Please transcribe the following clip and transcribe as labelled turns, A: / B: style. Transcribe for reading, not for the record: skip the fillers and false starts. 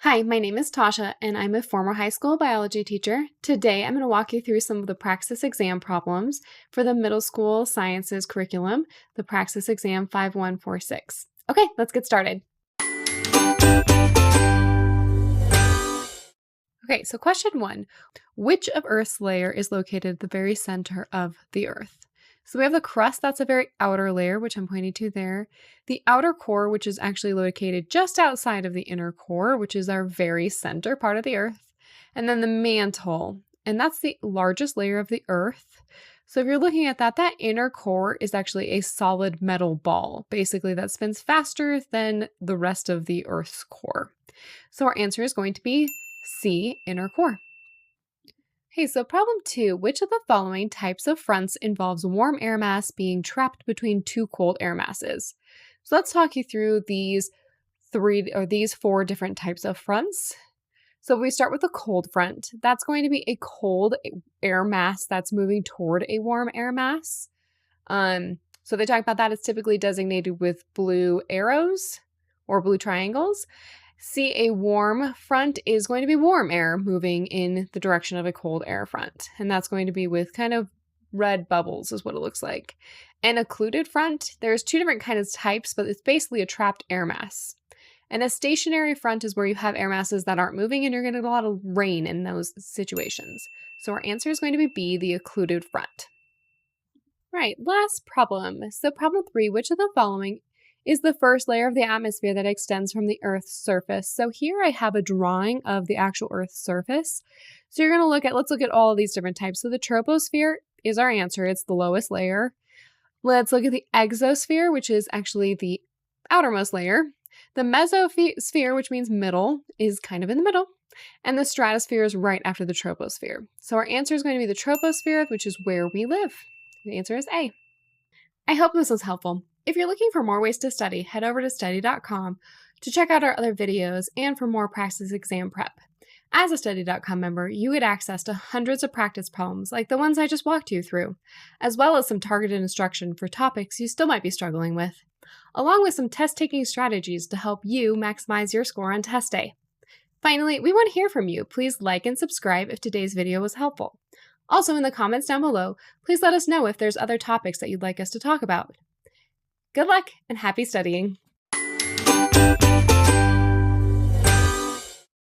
A: Hi, my name is Tasha, and I'm a former high school biology teacher. Today, I'm going to walk you through some of the Praxis exam problems for the middle school sciences curriculum, the Praxis exam 5146. Okay, let's get started. Okay, so question 1. Which of Earth's layer is located at the very center of the Earth? So we have the crust, that's a very outer layer, which I'm pointing to there. The outer core, which is actually located just outside of the inner core, which is our very center part of the Earth. And then the mantle, and that's the largest layer of the Earth. So if you're looking at that, that inner core is actually a solid metal ball, basically that spins faster than the rest of the Earth's core. So our answer is going to be C, inner core. Okay, so problem 2, which of the following types of fronts involves warm air mass being trapped between two cold air masses? So let's talk you through these 4 different types of fronts. So we start with the cold front. That's going to be a cold air mass that's moving toward a warm air mass. So they talk about that. It's typically designated with blue arrows or blue triangles. See, a warm front is going to be warm air moving in the direction of a cold air front. And that's going to be with kind of red bubbles is what it looks like. An occluded front, there's 2 different kinds of types, but it's basically a trapped air mass. And a stationary front is where you have air masses that aren't moving and you're going to get a lot of rain in those situations. So our answer is going to be B, the occluded front. Right, last problem. So problem 3, which of the following is the first layer of the atmosphere that extends from the Earth's surface? So here I have a drawing of the actual Earth's surface. So you're going to let's look at all of these different types. So the troposphere is our answer. It's the lowest layer. Let's look at the exosphere, which is actually the outermost layer. The mesosphere, which means middle, is kind of in the middle. And the stratosphere is right after the troposphere. So our answer is going to be the troposphere, which is where we live. The answer is A. I hope this was helpful. If you're looking for more ways to study, head over to study.com to check out our other videos and for more Praxis exam prep. As a study.com member, you get access to hundreds of practice problems like the ones I just walked you through, as well as some targeted instruction for topics you still might be struggling with, along with some test-taking strategies to help you maximize your score on test day. Finally, we want to hear from you. Please like and subscribe if today's video was helpful. Also, in the comments down below, please let us know if there's other topics that you'd like us to talk about. Good luck and happy studying!